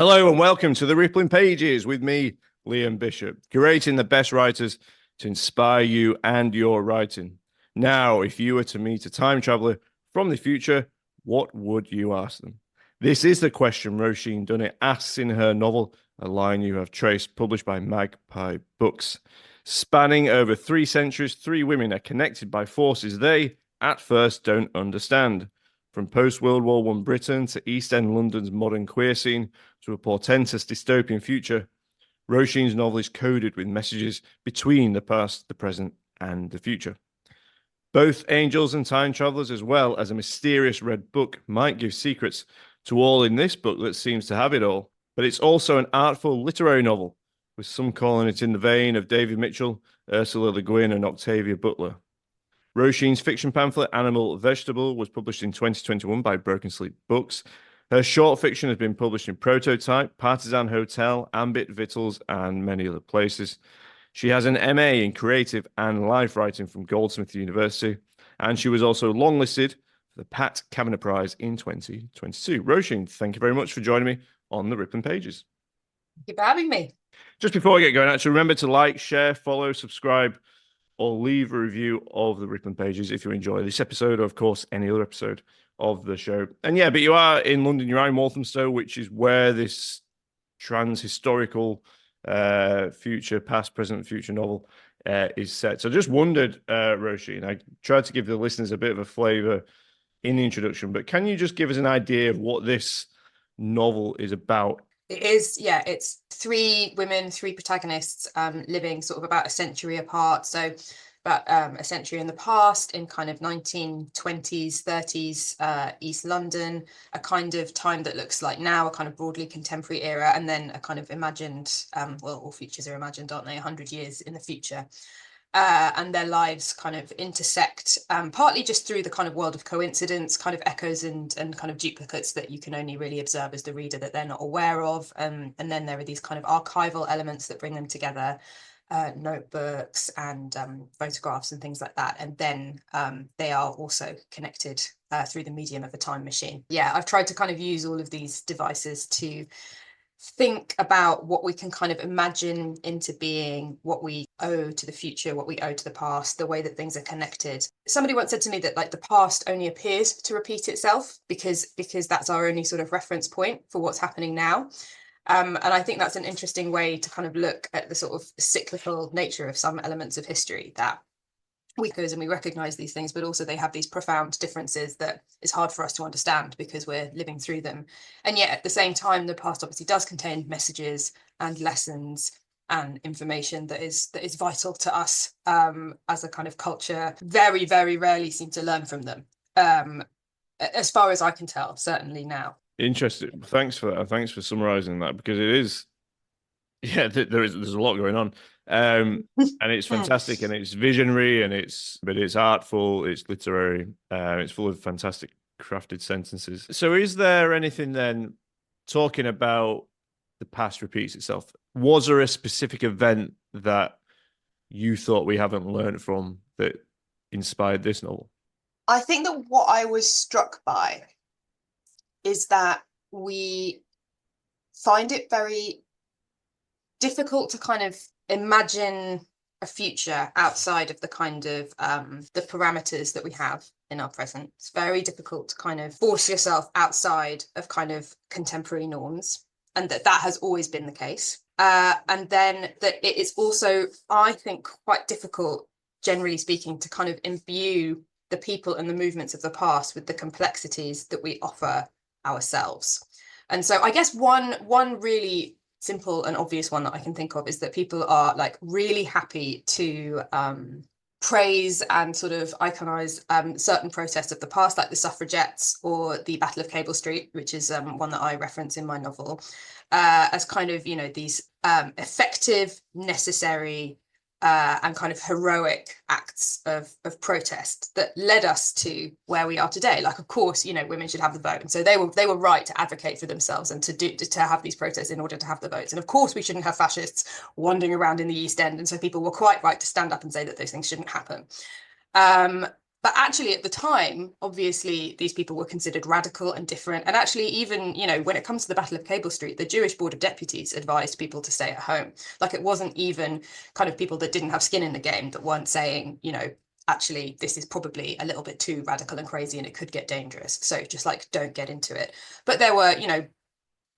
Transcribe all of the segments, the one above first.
Hello and welcome to the Rippling Pages with me, Liam Bishop, curating the best writers to inspire you and your writing. Now, if you were to meet a time traveler from the future, what would you ask them? This is the question Roisin Dunnett asks in her novel, A Line You Have Traced, published by Magpie Books. Spanning over 3 centuries, 3 women are connected by forces they, at first, don't understand. From post-World War I Britain to East End London's modern queer scene to a portentous dystopian future, Roisin's novel is coded with messages between the past, the present, and the future. Both angels and time travelers, as well as a mysterious red book, might give secrets to all in this book that seems to have it all. But it's also an artful literary novel, with some calling it in the vein of David Mitchell, Ursula Le Guin, and Octavia Butler. Roisin's fiction pamphlet, Animal Vegetable, was published in 2021 by Broken Sleep Books. Her short fiction has been published in Prototype, Partisan Hotel, Ambit Victuals, and many other places. She has an MA in Creative and Life Writing from Goldsmith University, and she was also longlisted for the Pat Kavanagh Prize in 2022. Roisin, thank you very much for joining me on the Rippling Pages. Thank you for having me. Just before I get going, actually, remember to like, share, follow, subscribe, or leave a review of the Rippling Pages if you enjoy this episode, or of course any other episode of the show. And yeah, but you are in London, you're in Walthamstow, which is where this trans-historical future, past, present, future novel is set. So I just wondered, Roisin, I tried to give the listeners a bit of a flavour in the introduction, but can you just give us an idea of what this novel is about? It is, yeah, it's 3 women, 3 protagonists living sort of about a century apart. So about a century in the past, in kind of 1920s, 30s, East London, a kind of time that looks like now, a kind of broadly contemporary era, and then a kind of imagined, well, all futures are imagined, aren't they, 100 years in the future. And their lives kind of intersect, partly just through the kind of world of coincidence, kind of echoes and kind of duplicates that you can only really observe as the reader that they're not aware of. And then there are these kind of archival elements that bring them together, notebooks and photographs and things like that. And then they are also connected through the medium of a time machine. Yeah, I've tried to kind of use all of these devices to think about what we can kind of imagine into being, what we owe to the future, what we owe to the past, the way that things are connected. Somebody once said to me that like the past only appears to repeat itself because that's our only sort of reference point for what's happening now. And I think that's an interesting way to kind of look at the sort of cyclical nature of some elements of history, that we goes and we recognize these things, but also they have these profound differences that is hard for us to understand because we're living through them. And yet at the same time, the past obviously does contain messages and lessons and information that is vital to us as a kind of culture. Very, very rarely seem to learn from them, as far as I can tell, certainly now. Interesting. Thanks for that. Thanks for summarizing that, because it is, yeah, there's a lot going on. And it's fantastic, and it's visionary, and it's artful, it's literary, it's full of fantastic crafted sentences. So is there anything then, talking about the past repeats itself, was there a specific event that you thought we haven't learned from that inspired this novel? I think that what I was struck by is that we find it very difficult to kind of imagine a future outside of the kind of the parameters that we have in our present. It's very difficult to kind of force yourself outside of kind of contemporary norms, and that has always been the case. And then that it is also, I think, quite difficult, generally speaking, to kind of imbue the people and the movements of the past with the complexities that we offer ourselves. And so I guess one really simple and obvious one that I can think of is that people are like really happy to praise and sort of iconize certain protests of the past, like the suffragettes or the Battle of Cable Street, which is one that I reference in my novel, as kind of, you know, these effective, necessary and kind of heroic acts of protest that led us to where we are today. Like, of course, you know, women should have the vote, and so they were right to advocate for themselves and to have these protests in order to have the votes. And of course, we shouldn't have fascists wandering around in the East End, and so people were quite right to stand up and say that those things shouldn't happen. But actually, at the time, obviously, these people were considered radical and different. And actually, even, you know, when it comes to the Battle of Cable Street, the Jewish Board of Deputies advised people to stay at home. Like, it wasn't even kind of people that didn't have skin in the game that weren't saying, you know, actually, this is probably a little bit too radical and crazy and it could get dangerous. So just like, don't get into it. But there were, you know,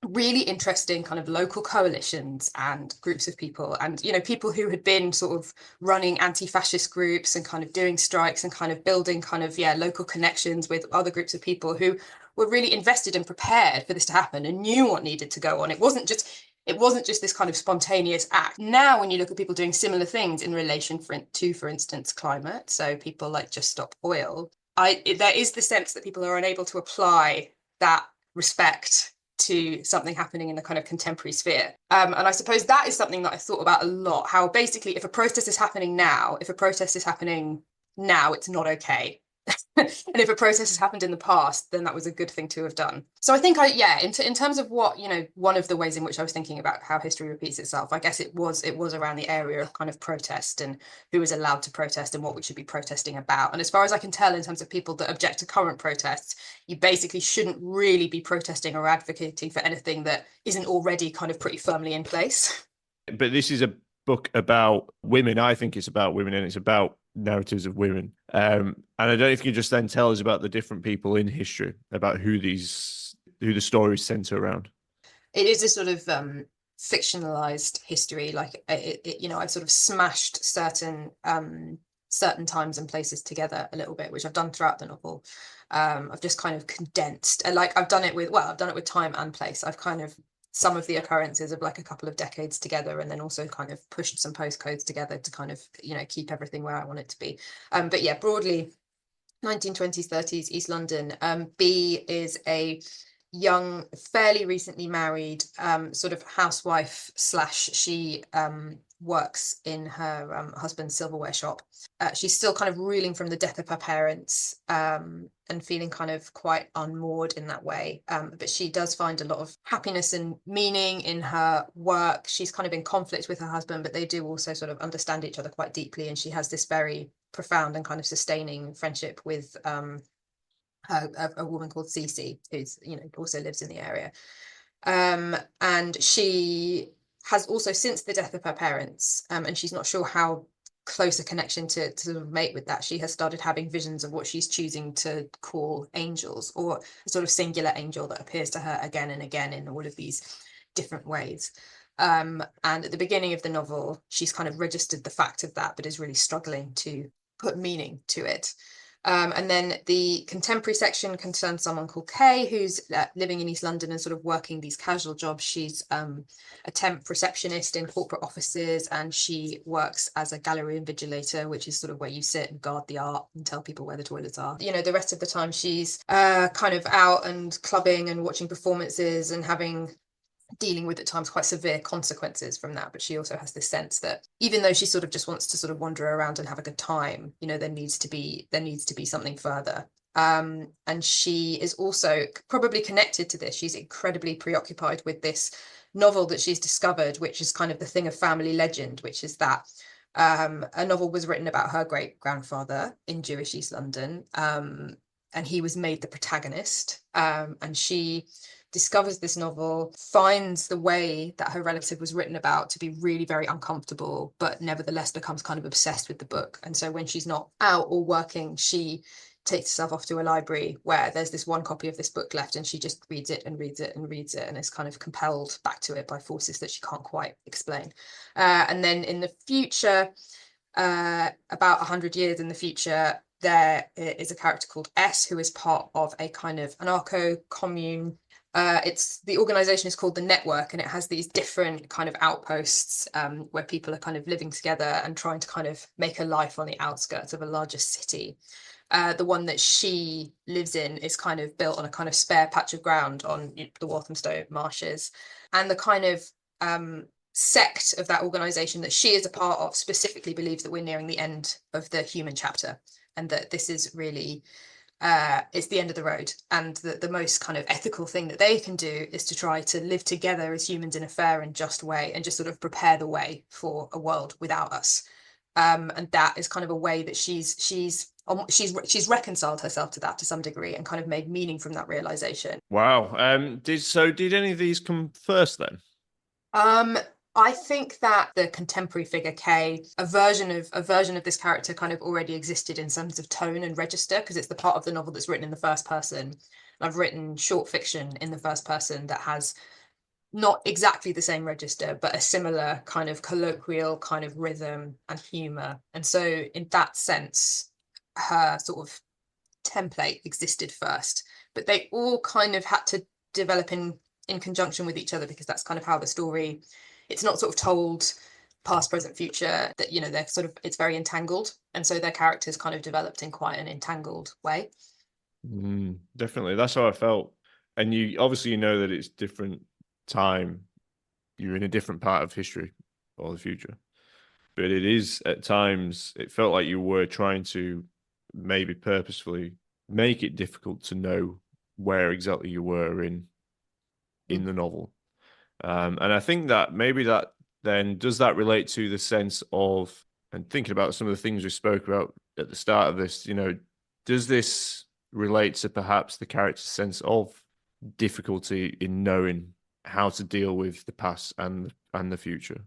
really interesting kind of local coalitions and groups of people, and, you know, people who had been sort of running anti-fascist groups and kind of doing strikes and kind of building kind of, yeah, local connections with other groups of people who were really invested and prepared for this to happen and knew what needed to go on. It wasn't just this kind of spontaneous act. Now, when you look at people doing similar things in relation to, for instance, climate, so people like Just Stop Oil, there is the sense that people are unable to apply that respect to something happening in the kind of contemporary sphere. And I suppose that is something that I thought about a lot, how basically if a protest is happening now, it's not okay. And if a protest has happened in the past, then that was a good thing to have done. So I think in terms of what, you know, one of the ways in which I was thinking about how history repeats itself, I guess it was around the area of kind of protest and who was allowed to protest and what we should be protesting about. And as far as I can tell, in terms of people that object to current protests, you basically shouldn't really be protesting or advocating for anything that isn't already kind of pretty firmly in place. But this is a book about women. I think it's about women, and it's about narratives of women. And I don't know if you can just then tell us about the different people in history, about who the stories center around. It is a sort of fictionalized history. Like you know, I've sort of smashed certain times and places together a little bit, which I've done throughout the novel. I've just kind of condensed, and like I've done it with time and place. I've kind of some of the occurrences of like a couple of decades together, and then also kind of pushed some postcodes together to kind of, you know, keep everything where I want it to be. But yeah, broadly 1920s, 30s, East London. B is a young, fairly recently married sort of housewife slash she works in her husband's silverware shop. She's still kind of reeling from the death of her parents and feeling kind of quite unmoored in that way. But she does find a lot of happiness and meaning in her work. She's kind of in conflict with her husband, but they do also sort of understand each other quite deeply. And she has this very profound and kind of sustaining friendship with a woman called Cece, who's, you know, also lives in the area. And she has also, since the death of her parents, and she's not sure how close a connection to sort of make with that, she has started having visions of what she's choosing to call angels, or a sort of singular angel that appears to her again and again in all of these different ways. And at the beginning of the novel, she's kind of registered the fact of that, but is really struggling to put meaning to it. And then the contemporary section concerns someone called Kay, who's living in East London and sort of working these casual jobs. She's a temp receptionist in corporate offices, and she works as a gallery invigilator, which is sort of where you sit and guard the art and tell people where the toilets are. You know, the rest of the time she's kind of out and clubbing and watching performances and dealing with at times quite severe consequences from that. But she also has this sense that even though she sort of just wants to sort of wander around and have a good time, you know, there needs to be something further. And she is also probably connected to this. She's incredibly preoccupied with this novel that she's discovered, which is kind of the thing of family legend, which is that a novel was written about her great grandfather in Jewish East London, and he was made the protagonist, and she discovers this novel, finds the way that her relative was written about to be really very uncomfortable, but nevertheless becomes kind of obsessed with the book. And so when she's not out or working, she takes herself off to a library where there's this one copy of this book left, and she just reads it and reads it and reads it, and is kind of compelled back to it by forces that she can't quite explain. And then in the future, about 100 years in the future, there is a character called S, who is part of a kind of anarcho-commune. The organization is called the Network, and it has these different kind of outposts where people are kind of living together and trying to kind of make a life on the outskirts of a larger city. The one that she lives in is kind of built on a kind of spare patch of ground on the Walthamstow marshes. And the kind of sect of that organization that she is a part of specifically believes that we're nearing the end of the human chapter, and that this is really it's the end of the road, and that the most kind of ethical thing that they can do is to try to live together as humans in a fair and just way, and just sort of prepare the way for a world without us. And that is kind of a way that she's reconciled herself to that to some degree and kind of made meaning from that realization. Wow. Did any of these come first then? I think that the contemporary figure Kay, a version of this character kind of already existed in terms of tone and register, because it's the part of the novel that's written in the first person. I've written short fiction in the first person that has not exactly the same register, but a similar kind of colloquial kind of rhythm and humor. And so in that sense, her sort of template existed first, but they all kind of had to develop in conjunction with each other, because that's kind of how the story, it's not sort of told past, present, future, that, you know, they're sort of, it's very entangled. And so their characters kind of developed in quite an entangled way. Definitely. That's how I felt. And you obviously, you know that it's different time. You're in a different part of history or the future. But it is, at times, it felt like you were trying to maybe purposefully make it difficult to know where exactly you were in the novel. And I think that maybe that then does that relate to the sense of, and thinking about some of the things we spoke about at the start of this, you know, does this relate to perhaps the character's sense of difficulty in knowing how to deal with the past and the future?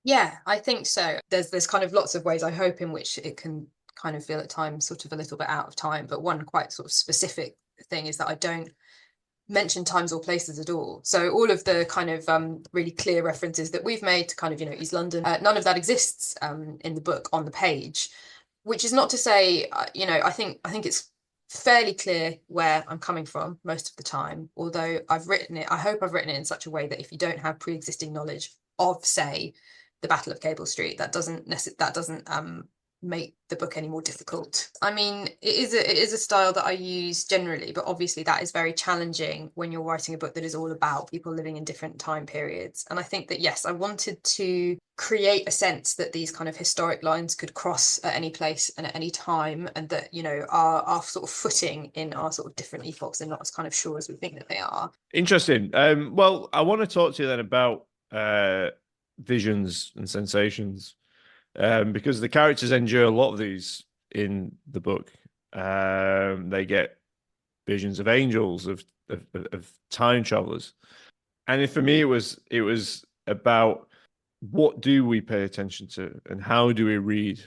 Yeah, I think so. There's kind of lots of ways, I hope, in which it can kind of feel at times sort of a little bit out of time. But one quite sort of specific thing is that I don't mention times or places at all. So all of the kind of really clear references that we've made to kind of, you know, East London, none of that exists in the book on the page, which is not to say, you know, I think it's fairly clear where I'm coming from most of the time, although I've written it, I hope I've written it in such a way that if you don't have pre-existing knowledge of, say, the Battle of Cable Street, that doesn't make the book any more difficult. I mean, it is a style that I use generally, but obviously that is very challenging when you're writing a book that is all about people living in different time periods. And I think that, yes, I wanted to create a sense that these kind of historic lines could cross at any place and at any time, and that, you know, our sort of footing in our sort of different epochs are not as kind of sure as we think that they are. Interesting. Well, I want to talk to you then about visions and sensations. Because the characters endure a lot of these in the book. They get visions of angels, of time travelers, and for me, it was about what do we pay attention to, and how do we read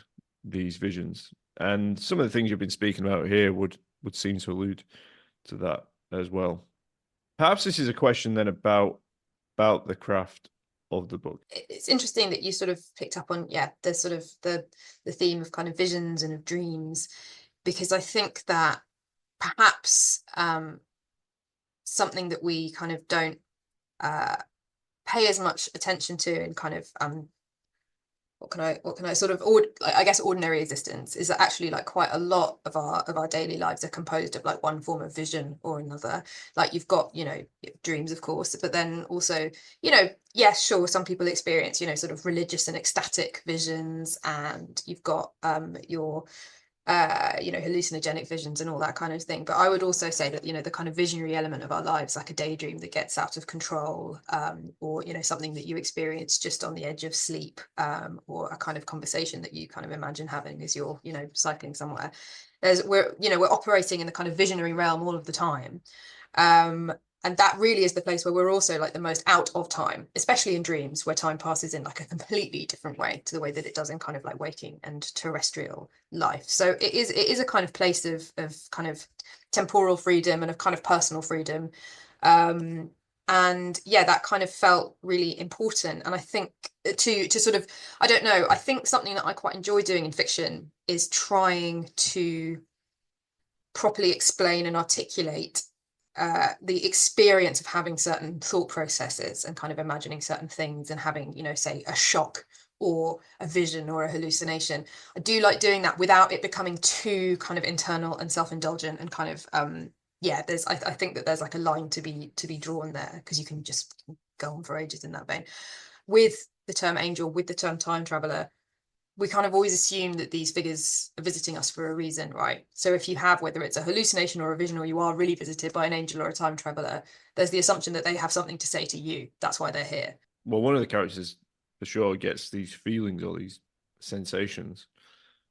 these visions. And some of the things you've been speaking about here would seem to allude to that as well. Perhaps this is a question then about the craft of the book. It's interesting that you sort of picked up on, yeah, the sort of the theme of kind of visions and of dreams, because I think that perhaps something that we kind of don't pay as much attention to in kind of what can I sort of I guess ordinary existence, is that actually like quite a lot of our daily lives are composed of like one form of vision or another. Like you've got, you know, dreams, of course, but then also, you know, yes, sure, some people experience, you know, sort of religious and ecstatic visions, and you've got your you know, hallucinogenic visions and all that kind of thing. But I would also say that, you know, the kind of visionary element of our lives, like a daydream that gets out of control, or, you know, something that you experience just on the edge of sleep, or a kind of conversation that you kind of imagine having as you're, you know, cycling somewhere. We're operating in the kind of visionary realm all of the time. And that really is the place where we're also like the most out of time, especially in dreams, where time passes in like a completely different way to the way that it does in kind of like waking and terrestrial life. So it is a kind of place of kind of temporal freedom and of kind of personal freedom. And yeah, that kind of felt really important. And I think to sort of, I don't know, I think something that I quite enjoy doing in fiction is trying to properly explain and articulate the experience of having certain thought processes and kind of imagining certain things and having, you know, say a shock or a vision or a hallucination. I do like doing that without it becoming too kind of internal and self-indulgent and kind of yeah, I think that there's like a line to be drawn there, because you can just go on for ages in that vein. With the term angel, with the term time traveler, we kind of always assume that these figures are visiting us for a reason, right? So if you have, whether it's a hallucination or a vision, or you are really visited by an angel or a time traveler, there's the assumption that they have something to say to you. That's why they're here. Well, one of the characters for sure gets these feelings or these sensations.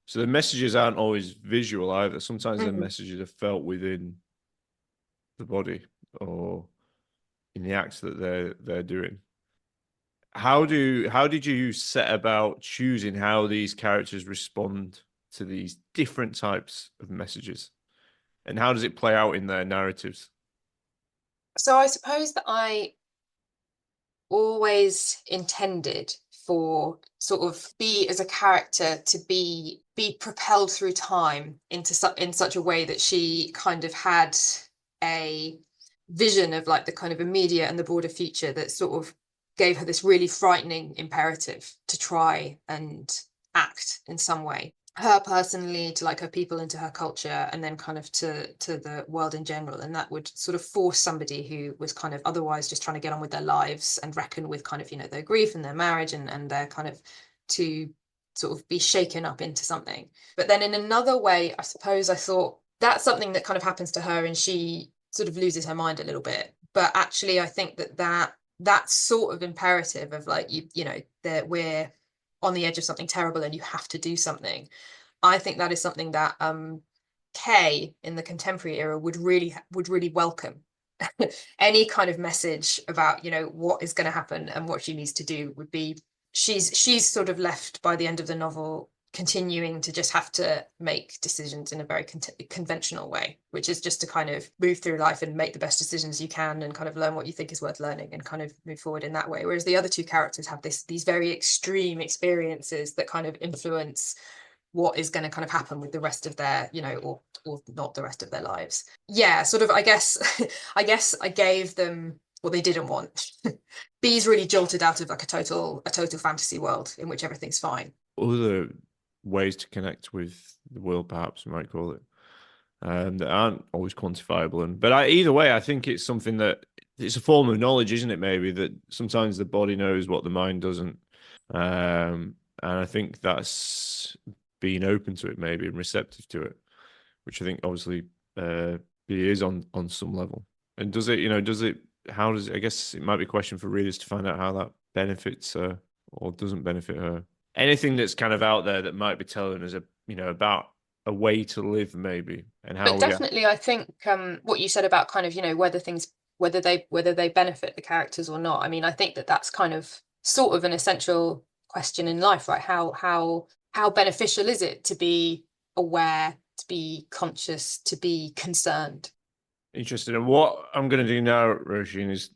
So the messages aren't always visual either. Sometimes the Mhm. messages are felt within the body or in the acts that they're doing. How did you set about choosing how these characters respond to these different types of messages? And how does it play out in their narratives? So I suppose that I always intended for sort of be as a character to be propelled through time in such a way that she kind of had a vision of like the kind of immediate and the broader future that sort of gave her this really frightening imperative to try and act in some way, her personally, to like her people, into her culture, and then kind of to the world in general. And that would sort of force somebody who was kind of otherwise just trying to get on with their lives and reckon with kind of, you know, their grief and their marriage and their kind of, to sort of be shaken up into something. But then in another way, I suppose I thought that's something that kind of happens to her and she sort of loses her mind a little bit. But actually I think that sort of imperative of like, you know, that we're on the edge of something terrible and you have to do something. I think that is something that Kay in the contemporary era would really welcome. Any kind of message about, you know, what is going to happen and what she needs to do would be, she's sort of left by the end of the novel continuing to just have to make decisions in a very conventional way, which is just to kind of move through life and make the best decisions you can and kind of learn what you think is worth learning and kind of move forward in that way. Whereas the other two characters have these very extreme experiences that kind of influence what is going to kind of happen with the rest of their, you know, or not the rest of their lives. Yeah, sort of, I guess I gave them what they didn't want. Bee's really jolted out of like a total fantasy world in which everything's fine. Other ways to connect with the world, perhaps you might call it, that aren't always quantifiable. But either way, I think it's something that it's a form of knowledge, isn't it? Maybe that sometimes the body knows what the mind doesn't, and I think that's being open to it, maybe, and receptive to it, which I think obviously B is on some level. And does it, you know, does it? How does it, I guess it might be a question for readers to find out how that benefits her or doesn't benefit her. Anything that's kind of out there that might be telling us, you know, about a way to live, maybe, and how But we. definitely, I think what you said about kind of, you know, whether they benefit the characters or not. I mean, I think that that's kind of sort of an essential question in life, right? How beneficial is it to be aware, to be conscious, to be concerned? Interested. And what I'm going to do now, Roisin, is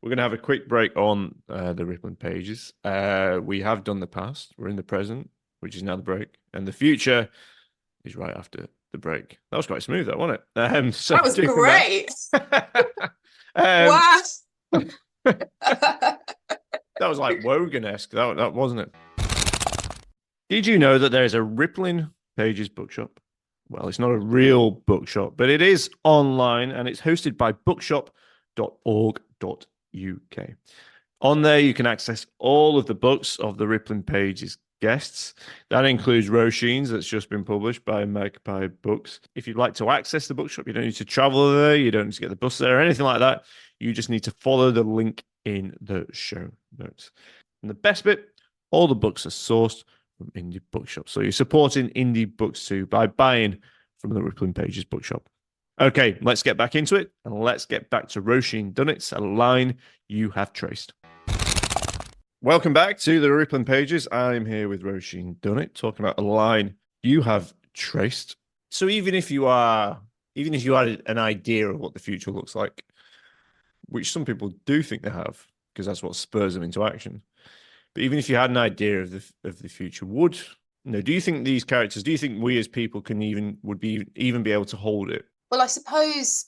we're going to have a quick break on the Rippling pages. We have done the past. We're in the present, which is now the break, and the future is right after the break. That was quite smooth, that wasn't it? So That was great. Wow. That was like Wogan-esque, that wasn't it? Did you know that there is a Rippling Pages bookshop? Well, it's not a real bookshop, but it is online and it's hosted by bookshop.org.uk. On there, you can access all of the books of the Rippling Pages guests. That includes Roisin's, that's just been published by Magpie Books. If you'd like to access the bookshop, you don't need to travel there, you don't need to get the bus there or anything like that. You just need to follow the link in the show notes. And the best bit, all the books are sourced from indie bookshops. So you're supporting indie books too by buying from the Rippling Pages bookshop. Okay, let's get back into it and let's get back to Roisin Dunnett's A Line You Have Traced. Welcome back to the Rippling Pages. I'm here with Roisin Dunnett talking about A Line You Have Traced. So even if you had an idea of what the future looks like, which some people do think they have, because that's what spurs them into action. But even if you had an idea of the future, do you think these characters, do you think we as people would be able to hold it? Well, I suppose,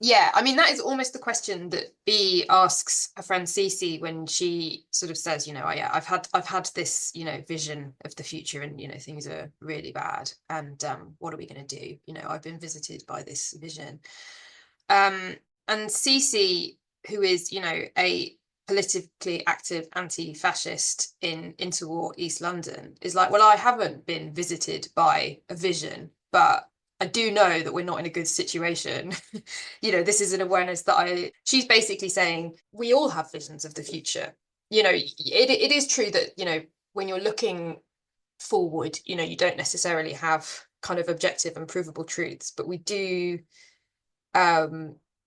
yeah. I mean, that is almost the question that B asks her friend Cece when she sort of says, you know, oh, yeah, I've had this, you know, vision of the future, and you know, things are really bad, and what are we going to do? You know, I've been visited by this vision, and Cece, who is, you know, a politically active anti-fascist in interwar East London, is like, well, I haven't been visited by a vision, but I do know that we're not in a good situation. You know, this is an awareness that she's basically saying we all have visions of the future. You know, it is true that, you know, when you're looking forward. You know, you don't necessarily have kind of objective and provable truths, but we do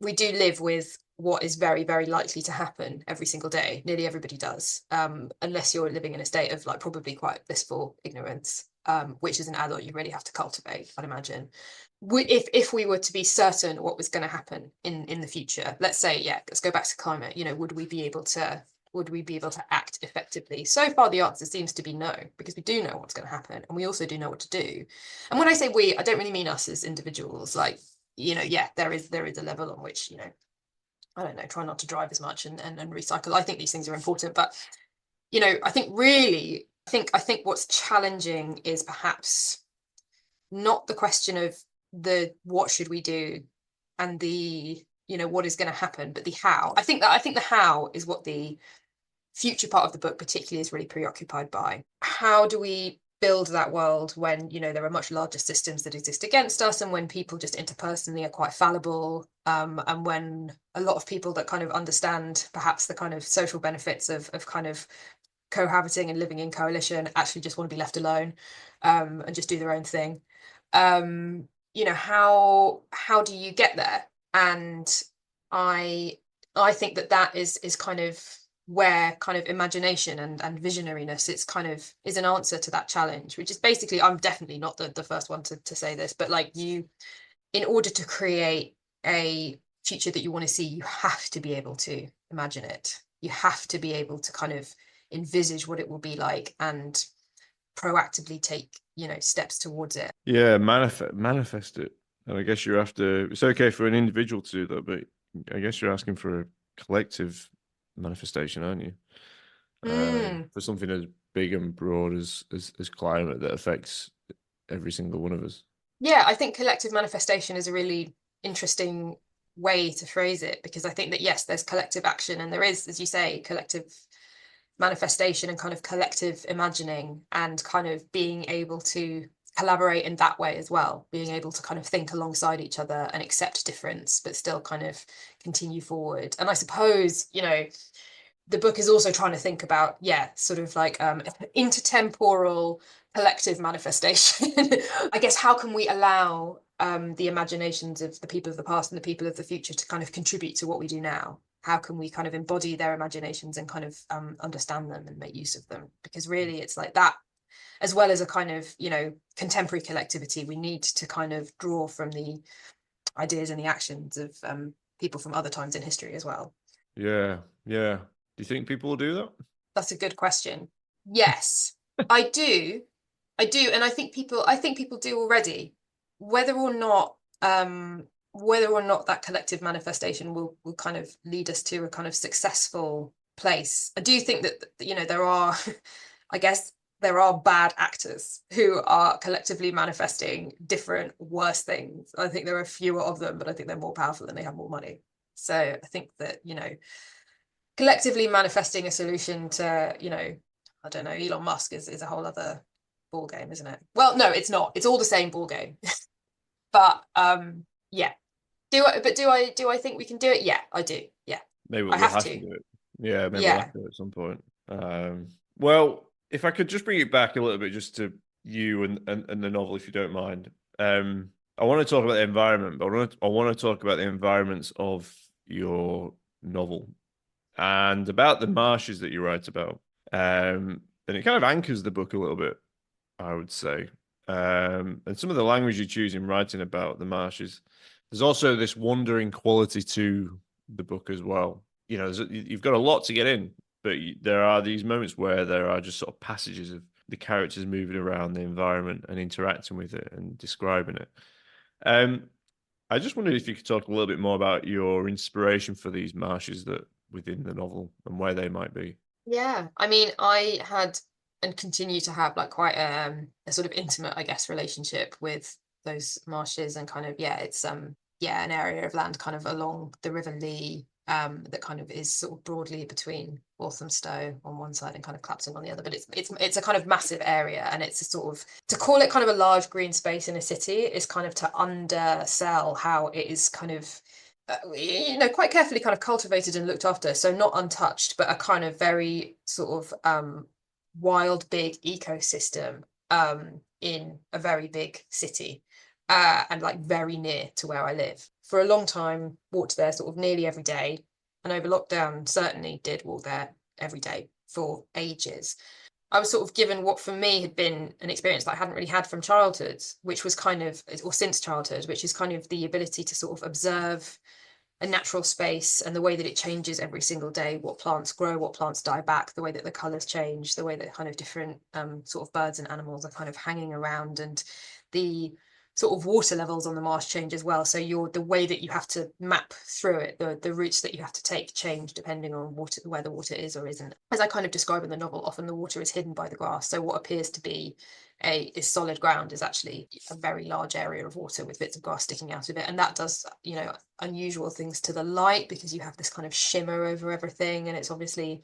live with what is very, very likely to happen every single day. Nearly everybody does, unless you're living in a state of like probably quite blissful ignorance, which as an adult you really have to cultivate, I'd imagine. If we were to be certain what was going to happen in the future, let's say, yeah, let's go back to climate, you know, would we be able to act effectively? So far the answer seems to be no, because we do know what's going to happen, and we also do know what to do. And when I say we, I don't really mean us as individuals. Like, you know, yeah, there is a level on which, you know, I don't know, try not to drive as much and recycle. I think these things are important, but you know, I think really, I think what's challenging is perhaps not the question of the what should we do and the, you know, what is going to happen, but the how. I think the how is what the future part of the book particularly is really preoccupied by. How do we build that world when, you know, there are much larger systems that exist against us, and when people just interpersonally are quite fallible, and when a lot of people that kind of understand perhaps the kind of social benefits of kind of cohabiting and living in coalition actually just want to be left alone, and just do their own thing. You know, how do you get there? And I think that is kind of where kind of imagination and visionariness, it's kind of is an answer to that challenge, which is basically, I'm definitely not the first one to say this, but like, you, in order to create a future that you want to see, you have to be able to imagine it. You have to be able to kind of envisage what it will be like and proactively take, you know, steps towards it. Yeah, manifest it. And I guess you're after, it's okay for an individual to do that, but I guess you're asking for a collective manifestation, aren't you? For something as big and broad as climate that affects every single one of us. Yeah, I think collective manifestation is a really interesting way to phrase it, because I think that, yes, there's collective action, and there is, as you say, collective manifestation and kind of collective imagining, and kind of being able to collaborate in that way as well, being able to kind of think alongside each other and accept difference, but still kind of continue forward. And I suppose, you know, the book is also trying to think about, yeah, sort of like intertemporal collective manifestation. I guess, how can we allow the imaginations of the people of the past and the people of the future to kind of contribute to what we do now? How can we kind of embody their imaginations and kind of understand them and make use of them? Because really it's like that, as well as a kind of, you know, contemporary collectivity, we need to kind of draw from the ideas and the actions of people from other times in history as well. Yeah, yeah. Do you think people will do that? That's a good question. Yes, I do. And I think people do already. Whether or not that collective manifestation will kind of lead us to a kind of successful place. I do think that, you know, there are I guess there are bad actors who are collectively manifesting different worse things. I think there are fewer of them, but I think they're more powerful and they have more money. So I think that, you know, collectively manifesting a solution to, you know, I don't know, Elon Musk is a whole other ball game, isn't it? Well, no, it's not. It's all the same ball game. But yeah. Do I think we can do it? Yeah, I do. Yeah. Maybe I we'll have have to. to do it. Yeah, maybe we'll Yeah. have to at some point. Well, if I could just bring it back a little bit just to you and the novel, if you don't mind. I want to talk about the environment, but I want to talk about the environments of your novel and about the marshes that you write about. And it kind of anchors the book a little bit, I would say. And some of the language you choose in writing about the marshes. There's also this wandering quality to the book as well. You know, you've got a lot to get in, but there are these moments where there are just sort of passages of the characters moving around the environment and interacting with it and describing it. I just wondered if you could talk a little bit more about your inspiration for these marshes that within the novel and where they might be. Yeah. I mean, I had and continue to have like quite a sort of intimate, I guess, relationship with those marshes, and kind of, yeah, it's yeah, an area of land kind of along the River Lee, that kind of is sort of broadly between Walthamstow on one side and kind of Clapton on the other, but it's a kind of massive area, and it's a sort of, to call it kind of a large green space in a city is kind of to undersell how it is kind of you know, quite carefully kind of cultivated and looked after, so not untouched, but a kind of very sort of wild big ecosystem. in a very big city, and like very near to where I live. For a long time, walked there sort of nearly every day, and over lockdown certainly did walk there every day for ages. I was sort of given what for me had been an experience that I hadn't really had from childhood, which was kind of, or since childhood, which is kind of the ability to sort of observe a natural space and the way that it changes every single day, what plants grow, what plants die back, the way that the colors change, the way that kind of different sort of birds and animals are kind of hanging around, and the sort of water levels on the marsh change as well. So the way that you have to map through it, the routes that you have to take change depending on where the water is or isn't. As I kind of describe in the novel, often the water is hidden by the grass. So what appears to be is solid ground is actually a very large area of water with bits of grass sticking out of it. And that does, unusual things to the light, because you have this kind of shimmer over everything. And it's obviously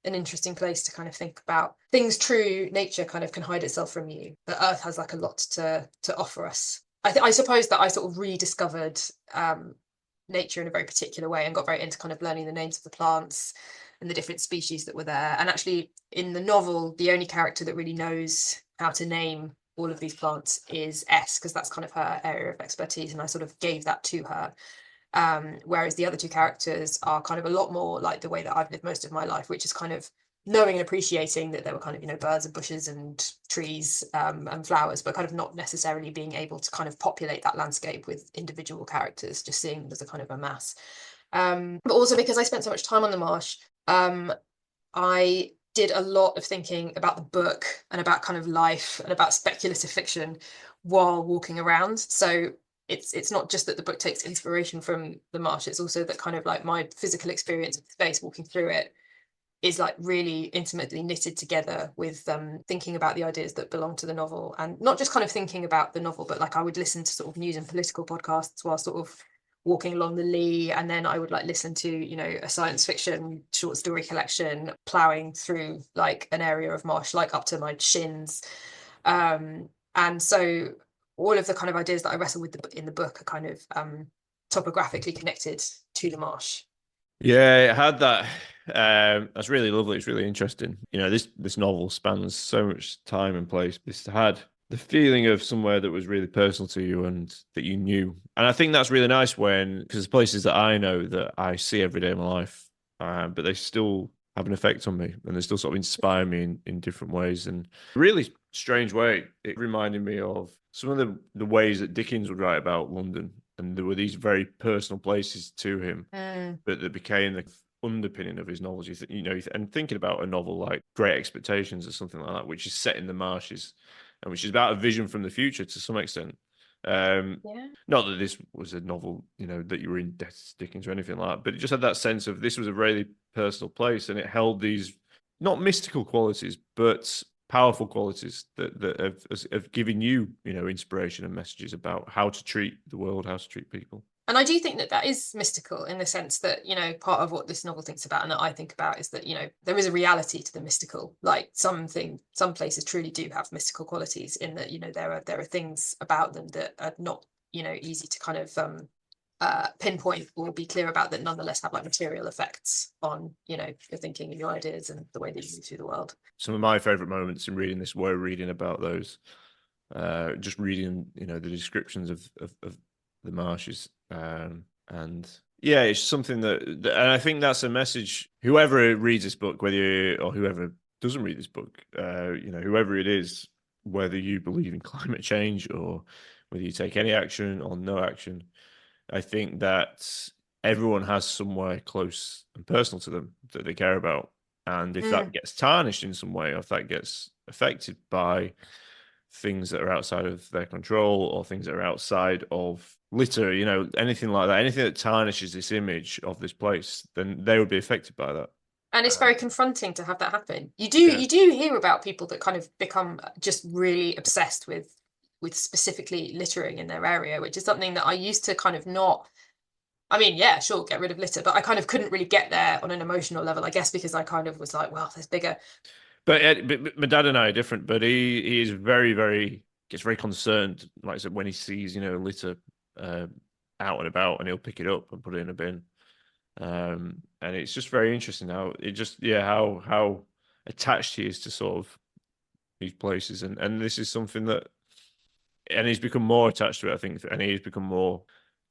an interesting place to kind of think about things. True nature kind of can hide itself from you, but Earth has like a lot to offer us. I suppose that I sort of rediscovered nature in a very particular way and got very into kind of learning the names of the plants and the different species that were there. And actually in the novel, the only character that really knows how to name all of these plants is S, because that's kind of her area of expertise, and I sort of gave that to her. Whereas the other two characters are kind of a lot more like the way that I've lived most of my life, which is kind of knowing and appreciating that there were kind of, birds and bushes and trees and flowers, but kind of not necessarily being able to kind of populate that landscape with individual characters, just seeing them as a kind of a mass. But also because I spent so much time on the marsh, I did a lot of thinking about the book and about kind of life and about speculative fiction while walking around. So it's not just that the book takes inspiration from the marsh, it's also that kind of like my physical experience of the space walking through it is like really intimately knitted together with thinking about the ideas that belong to the novel, and not just kind of thinking about the novel, but like I would listen to sort of news and political podcasts while sort of walking along the Lee, and then I would like listen to a science fiction short story collection plowing through like an area of marsh like up to my shins, and so all of the kind of ideas that I wrestle with in the book are kind of topographically connected to the marsh. Yeah, it had that. That's really lovely. It's really interesting. This novel spans so much time and place. This had the feeling of somewhere that was really personal to you and that you knew. And I think that's really nice because there's places that I know that I see every day in my life, but they still have an effect on me, and they still sort of inspire me in different ways. And really strange way, it reminded me of some of the ways that Dickens would write about London. And there were these very personal places to him, but that became the underpinning of his novels. And thinking about a novel like Great Expectations or something like that, which is set in the marshes, and which is about a vision from the future to some extent. Not that this was a novel, that you were in debt to Dickens or anything like that, but it just had that sense of this was a really personal place, and it held these not mystical qualities, but powerful qualities that have given you, inspiration and messages about how to treat the world, how to treat people. And I do think that is mystical in the sense that, part of what this novel thinks about and that I think about is that, there is a reality to the mystical. Like some places truly do have mystical qualities in that, there are things about them that are not, easy to kind of pinpoint or be clear about, that nonetheless have like material effects on, your thinking and your ideas and the way that you move through the world. Some of my favorite moments in reading this were reading about those, just reading, the descriptions of the marshes. And yeah, it's something and I think that's a message. Whoever reads this book, or whoever doesn't read this book, whoever it is, whether you believe in climate change or whether you take any action or no action, I think that everyone has somewhere close and personal to them that they care about. And if that gets tarnished in some way, or if that gets affected by things that are outside of their control or things that are outside of litter, anything like that, anything that tarnishes this image of this place, then they would be affected by that. And it's very confronting to have that happen. You do hear about people that kind of become just really obsessed with specifically littering in their area, which is something that I used to kind of not. I mean, yeah, sure, get rid of litter, but I kind of couldn't really get there on an emotional level, I guess, because I kind of was like, well, there's bigger. But my dad and I are different. But he is very, very, gets very concerned. Like I said, when he sees litter out and about, and he'll pick it up and put it in a bin. And it's just very interesting how how attached he is to sort of these places, and this is something that, and he's become more attached to it, I think, and he's become more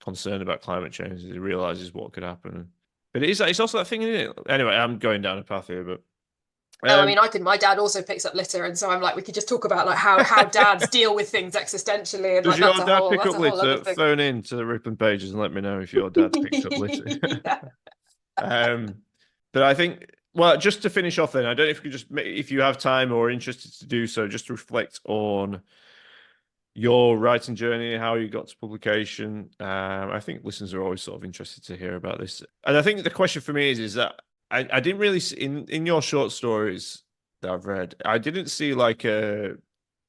concerned about climate change as he realizes what could happen. But it's also that thing, isn't it? Anyway, I'm going down a path here, but no, I mean, my dad also picks up litter, and so I'm like, we could just talk about like how dads deal with things existentially, and does like your that's dad pick up a whole other litter? thing. Phone in to the Rippling Pages and let me know if your dad picks up litter. But I think, well, just to finish off, then I don't know if you could just, if you have time or interested to do so, just to reflect on your writing journey, how you got to publication. I think listeners are always sort of interested to hear about this, and I think the question for me is that I didn't really see, in your short stories that I've read, I didn't see like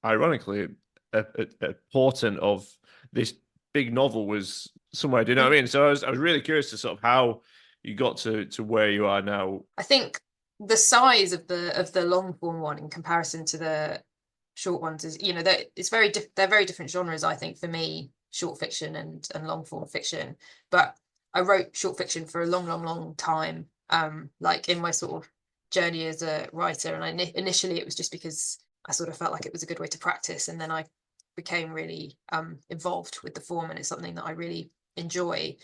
ironically a portent of this big novel was somewhere. Do you know what I mean? So I was really curious to sort of how you got to where you are now. I think the size of the long form one in comparison to the short ones is, you know, that it's they're very different genres, I think, for me, short fiction and long form fiction. But I wrote short fiction for a long time, like in my sort of journey as a writer. And initially it was just because I sort of felt like it was a good way to practice, and then I became really involved with the form, and it's something that I really enjoy.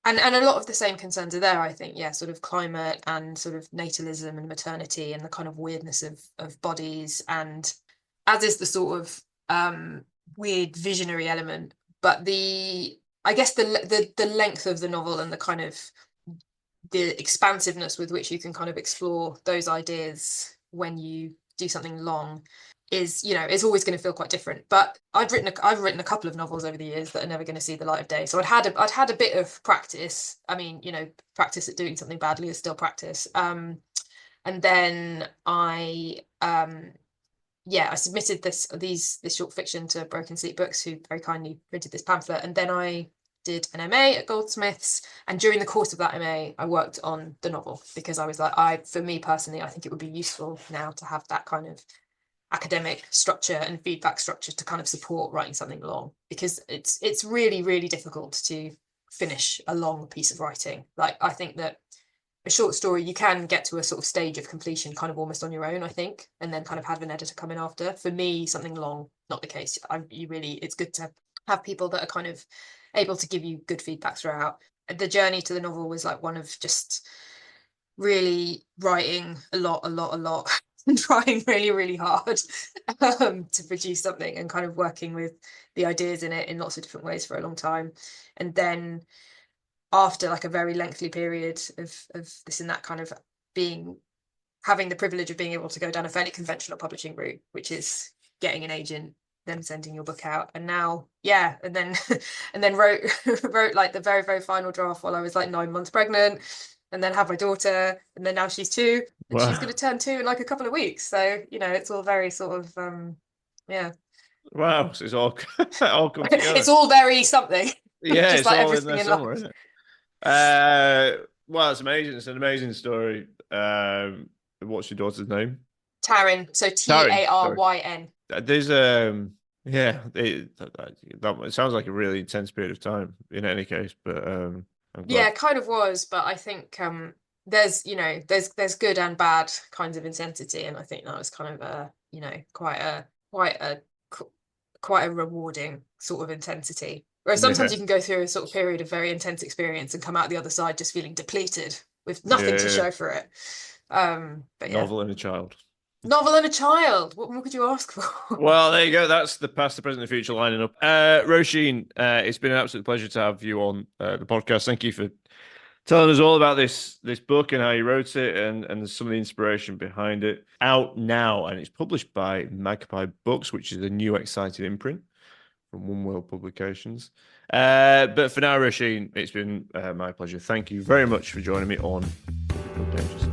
And a lot of the same concerns are there, I think. Yeah, sort of climate and sort of natalism and maternity and the kind of weirdness of bodies, and as is the sort of weird visionary element. But I guess the length of the novel and the kind of the expansiveness with which you can kind of explore those ideas when you do something long is, you know, it's always going to feel quite different. But I've written a couple of novels over the years that are never going to see the light of day. So I'd had a bit of practice. I mean, you know, practice at doing something badly is still practice. And then I submitted this short fiction to Broken Sleep Books, who very kindly printed this pamphlet. And then I did an MA at Goldsmiths, and during the course of that MA I worked on the novel, because I was like, for me personally, I think it would be useful now to have that kind of academic structure and feedback structure to kind of support writing something long, because it's really difficult to finish a long piece of writing. Like, I think that a short story, you can get to a sort of stage of completion kind of almost on your own, I think, and then kind of have an editor come in after. For me, something long, not the case. It's good to have people that are kind of able to give you good feedback throughout. The journey to the novel was like one of just really writing a lot and trying really hard to produce something, and kind of working with the ideas in it in lots of different ways for a long time. And then after like a very lengthy period of this and that, kind of having the privilege of being able to go down a fairly conventional publishing route, which is getting an agent, then sending your book out, and now and then wrote like the very final draft while I was like 9 months pregnant, and then had my daughter, and then now she's 2, and Wow. she's going to turn 2 in like a couple of weeks. So, you know, it's all very sort of Wow, so it's all all come together. It's all very something. Yeah, just it's like all in everything there in somewhere, life. isn't it? Well, it's amazing. It's an amazing story. What's your daughter's name? Taryn. So Taryn. There's it sounds like a really intense period of time in any case, but I'm glad. Yeah, it kind of was, but I think there's good and bad kinds of intensity, and I think that was kind of quite a rewarding sort of intensity. Whereas sometimes you can go through a sort of period of very intense experience and come out the other side just feeling depleted with nothing to show for it. But novel and a child. Novel and a child. What more could you ask for? Well, there you go. That's the past, the present, the future lining up. Roisin, it's been an absolute pleasure to have you on the podcast. Thank you for telling us all about this book and how you wrote it, and some of the inspiration behind it. Out now, and it's published by Magpie Books, which is a new exciting imprint from Oneworld Publications. But for now, Roisin, it's been my pleasure. Thank you very much for joining me on Littering Pages.